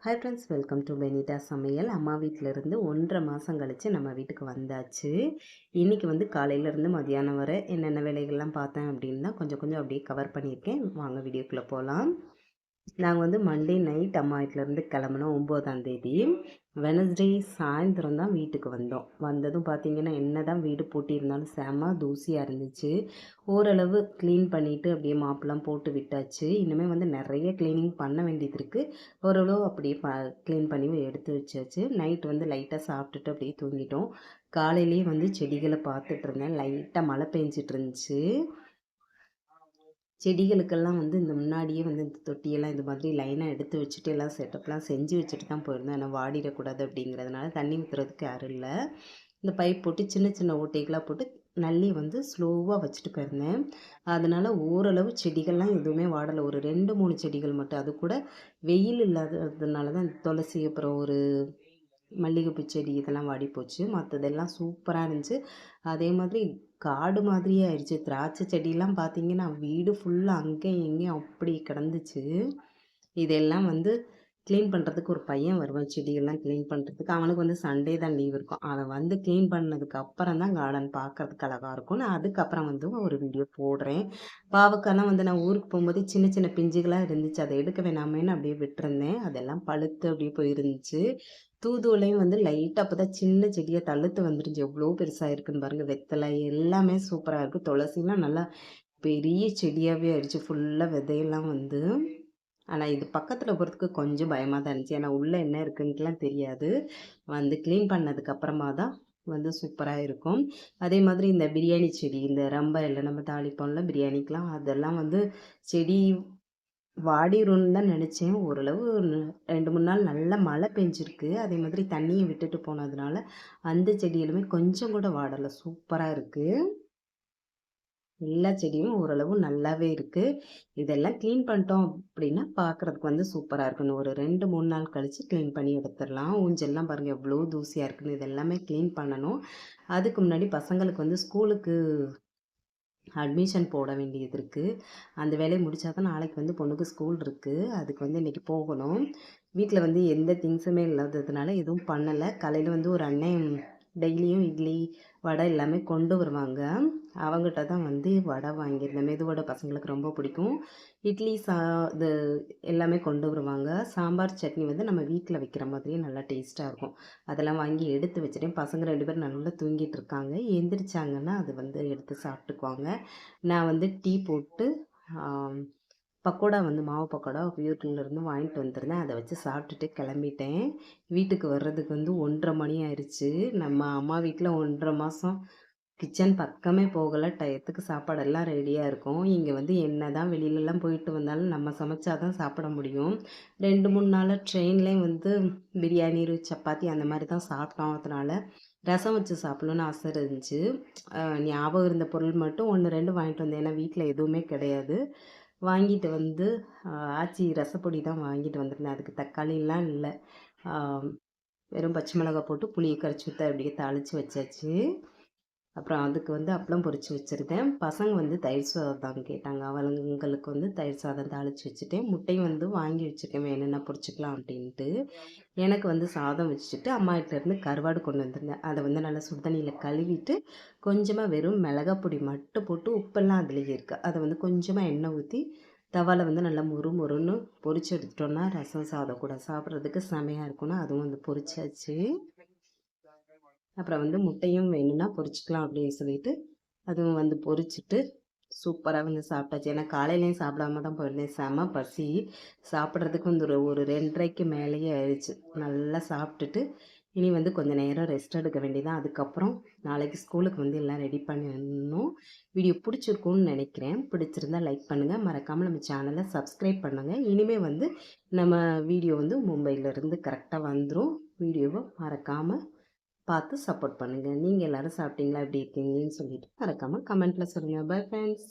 Hi friends, welcome to பெனிதா சமையல். அம்மா வீட்டிலேருந்து 1.5 மாதம் கழித்து நம்ம வீட்டுக்கு வந்தாச்சு. இன்றைக்கி வந்து காலையிலேருந்து மதியானம் வரை என்னென்ன வேலைகள்லாம் பார்த்தேன் அப்படின்னு தான் கொஞ்சம் கொஞ்சம் அப்படியே கவர் பண்ணியிருக்கேன். வாங்க வீடியோக்குள்ளே போகலாம். நாங்கள் வந்து மண்டே நைட் அம்மா வீட்டிலேருந்து கிளம்புனோம் 9ஆம் தேதி. வெனஸ்டே சாயந்தரம் தான் வீட்டுக்கு வந்தோம். வந்ததும் பார்த்திங்கன்னா என்ன தான் வீடு பூட்டியிருந்தாலும் செம தூசியாக இருந்துச்சு. ஓரளவு க்ளீன் பண்ணிவிட்டு அப்படியே மாப்பெலாம் போட்டு விட்டாச்சு. இனிமேல் வந்து நிறைய க்ளீனிங் பண்ண வேண்டியது இருக்குது. ஓரளவு அப்படியே க்ளீன் பண்ணி எடுத்து வச்சாச்சு. நைட் வந்து லைட்டாக சாப்பிட்டுட்டு அப்படியே தூங்கிட்டோம். காலையிலேயே வந்து செடிகளை பார்த்துட்டு இருந்தேன். லைட்டாக மழை பெஞ்சிட்டு இருந்துச்சு. செடிகளுக்கெல்லாம் வந்து இந்த முன்னாடியே வந்து இந்த தொட்டியெல்லாம் இது மாதிரி லைனாக எடுத்து வச்சுட்டு எல்லாம் செட்டப்லாம் செஞ்சு வச்சுட்டு தான் போயிருந்தோம். ஏன்னா வாடிடக்கூடாது அப்படிங்கிறதுனால தண்ணி ஊற்றுறதுக்கு யாரும் இல்லை. இந்த பைப் போட்டு சின்ன சின்ன ஓட்டைகளாக போட்டு நல்லி வந்து ஸ்லோவாக வச்சுட்டு போயிருந்தேன். அதனால் ஓரளவு செடிகள்லாம் எதுவுமே வாடலை. ஒரு 2-3 செடிகள் மட்டும். அது கூட வெயில் இல்லாததுனால தான் துளசி, அப்புறம் ஒரு மல்லிகைப்பூ செடி இதெல்லாம் வாடி போச்சு. மற்றதெல்லாம் சூப்பராக இருந்துச்சு. அதே மாதிரி காடு மாதிரியே ஆயிடுச்சு. திராட்சை செடியெல்லாம் பார்த்தீங்கன்னா வீடு ஃபுல்லாக அங்கேயும் இங்கேயும் அப்படி கிடந்துச்சு. இதெல்லாம் வந்து க்ளீன் பண்ணுறதுக்கு ஒரு பையன் வருவான், செடியெல்லாம் க்ளீன் பண்ணுறதுக்கு. அவனுக்கு வந்து சண்டே தான் லீவ் இருக்கும். அவன் வந்து க்ளீன் பண்ணதுக்கு அப்புறம் தான் கார்டன் பார்க்கறதுக்கு அழகாக இருக்கும். நான் அதுக்கப்புறம் வந்து ஒரு வீடியோ போடுறேன். பாவக்காய்லாம் வந்து நான் ஊருக்கு போகும்போது சின்ன சின்ன பிஞ்சுகளாக இருந்துச்சு. அதை எடுக்க வேணாமேன்னு அப்படியே விட்டுருந்தேன். அதெல்லாம் பழுத்து அப்படியே போயிருந்துச்சு. தூதுவளையும் வந்து லைட்டாக அப்போ தான் சின்ன செடியை தழுத்து வந்துருந்துச்சு. எவ்வளோ பெருசாக இருக்குன்னு பாருங்கள். வெத்தலை எல்லாமே சூப்பராக இருக்குது. துளசிலாம் நல்லா பெரிய செடியாகவே ஆயிடுச்சு. ஃபுல்லாக விதையெல்லாம் வந்து. ஆனால் இது பக்கத்தில் போகிறதுக்கு கொஞ்சம் பயமாக தான் இருந்துச்சு. ஏன்னா உள்ளே என்ன இருக்குன்ட்டுலாம் தெரியாது. வந்து க்ளீன் பண்ணதுக்கப்புறமா தான் வந்து சூப்பராக இருக்கும். அதே மாதிரி இந்த பிரியாணி செடி, இந்த ரம்பை இல்லை நம்ம தாளிப்போம்ல பிரியாணிக்கெலாம், அதெல்லாம் வந்து செடி வாடிரும்னு தான் நினச்சேன். ஓரளவு 2-3 நாள் நல்லா மழை பெஞ்சிருக்கு. அதே மாதிரி தண்ணியை விட்டுட்டு போனதுனால அந்த செடியிலுமே கொஞ்சம் கூட வாடலை. சூப்பராக இருக்குது. எல்லா செடியும் ஓரளவு நல்லாவே இருக்குது. இதெல்லாம் க்ளீன் பண்ணிட்டோம் அப்படின்னா பார்க்குறதுக்கு வந்து சூப்பராக இருக்குன்னு. ஒரு 2-3 நாள் கழித்து க்ளீன் பண்ணி எடுத்துடலாம். ஊஞ்சல்லாம் பாருங்கள் எவ்வளோ தூசியாக இருக்குன்னு. இதெல்லாமே க்ளீன் பண்ணணும். அதுக்கு முன்னாடி பசங்களுக்கு வந்து ஸ்கூலுக்கு அட்மிஷன் போட வேண்டியது இருக்குது. அந்த வேலையை முடித்தா தான் நாளைக்கு வந்து பொண்ணுக்கு ஸ்கூல் இருக்குது. அதுக்கு வந்து இன்றைக்கி போகணும். வீட்டில் வந்து எந்த திங்ஸுமே இல்லாததுனால எதுவும் பண்ணலை. காலையில் வந்து ஒரு அண்ணன் டெய்லியும் இட்லி, வடை எல்லாமே கொண்டு வருவாங்க. அவங்ககிட்ட தான் வந்து வடை வாங்கியிருந்தேன். மெதுவடை பசங்களுக்கு ரொம்ப பிடிக்கும். இட்லி இது எல்லாமே கொண்டு வருவாங்க. சாம்பார் சட்னி வந்து நம்ம வீட்டில் வைக்கிற மாதிரியே நல்லா டேஸ்ட்டாக இருக்கும். அதெல்லாம் வாங்கி எடுத்து வச்சுட்டேன். பசங்க 2 பேரும் நல்லா தூங்கிட்டு இருக்காங்க. எந்திரிச்சாங்கன்னா அது வந்து எடுத்து சாப்பிட்டுக்குவாங்க. நான் வந்து டீ போட்டு பக்கோடா வந்து மாவு பக்கோடா வீட்டிலேருந்து வாங்கிட்டு வந்திருந்தேன். அதை வச்சு சாப்பிட்டுட்டு கிளம்பிட்டேன். வீட்டுக்கு வர்றதுக்கு வந்து 1:30 மணி ஆயிடுச்சு. நம்ம அம்மா வீட்டில் 1.5 மாதம் கிச்சன் பக்கமே போகலை. டயத்துக்கு சாப்பாடெல்லாம் ரெடியாக இருக்கும். இங்கே வந்து என்ன தான் வெளியிலலாம் போயிட்டு வந்தாலும் நம்ம சமைச்சா தான் சாப்பிட முடியும். 2-3 நாளாக ட்ரெயின்லேயும் வந்து பிரியாணி, சப்பாத்தி அந்த மாதிரி தான் சாப்பிட்டோம். அதனால் ரசம் வச்சு சாப்பிட்ணுன்னு ஆசை இருந்துச்சு. ஞாபகம் இருந்த பொருள் மட்டும் 1, 2 வாங்கிட்டு வந்தேன். ஏன்னா வீட்டில் எதுவுமே கிடையாது. வாங்கிட்டு வந்து ஆச்சி ரசப்பொடி தான் வாங்கிட்டு வந்திருந்தேன். அதுக்கு தக்காளிலாம் இல்லை. வெறும் பச்சை மிளகாய் போட்டு புளியை கரைச்சி ஊற்ற அப்படியே தாளித்து வச்சாச்சு. அப்புறம் அதுக்கு வந்து அப்பளம் பொரித்து வச்சுருந்தேன். பசங்க வந்து தயிர் சாதம் கேட்டாங்க. அவங்களுக்கு வந்து தயிர் சாதம் தாளித்து வச்சுட்டேன். முட்டையும் வந்து வாங்கி வச்சுருக்கேன், வேணும்னா பொரிச்சிக்கலாம் அப்படின்ட்டு. எனக்கு வந்து சாதம் வச்சுட்டு அம்மா வீட்டிலேருந்து கருவாடு கொண்டு வந்திருந்தேன். அதை வந்து நல்லா சுடுதண்ணியில் கழுவிட்டு கொஞ்சமாக வெறும் மிளகாய் பொடி மட்டும் போட்டு, உப்பெல்லாம் அதுலேயே இருக்குது, அதை வந்து கொஞ்சமாக எண்ணெய் ஊற்றி தவாவில் வந்து நல்லா முறுமுறுன்னு பொரிச்சு எடுத்துட்டோன்னா ரசம் சாதம் கூட சாப்பிட்றதுக்கு செமையாக இருக்கும்னா அதுவும் வந்து பொரிச்சாச்சு. அப்புறம் வந்து முட்டையும் வேணும்னா பொரிச்சிக்கலாம் அப்படின்னு சொல்லிட்டு அதுவும் வந்து பொரிச்சிட்டு சூப்பராக வந்து சாப்பிட்டாச்சு. ஏன்னா காலையிலையும் சாப்பிடாம தான் போயிருந்தேன். செம பசி. சாப்பிட்றதுக்கு வந்து ஒரு 2:30க்கு மேலேயே ஆயிடுச்சு. நல்லா சாப்பிட்டுட்டு இனி வந்து கொஞ்சம் நேரம் ரெஸ்ட் எடுக்க வேண்டியதான். அதுக்கப்புறம் நாளைக்கு ஸ்கூலுக்கு வந்து எல்லாம் ரெடி பண்ணணும். வீடியோ பிடிச்சிருக்கும்னு நினைக்கிறேன். பிடிச்சிருந்தா லைக் பண்ணுங்கள். மறக்காமல் நம்ம சேனலை சப்ஸ்கிரைப் பண்ணுங்கள். இனிமேல் வந்து நம்ம வீடியோ வந்து மும்பையிலேருந்து கரெக்டாக வந்துடும். வீடியோவை மறக்காமல் பார்த்து சப்போர்ட் பண்ணுங்கள். நீங்கள் எல்லோரும் சாப்பிட்டீங்களா, எப்படி இருக்கீங்கன்னு சொல்லிட்டு மறக்காமல் கமெண்ட்டில் சொல்லுங்கள். Bye friends.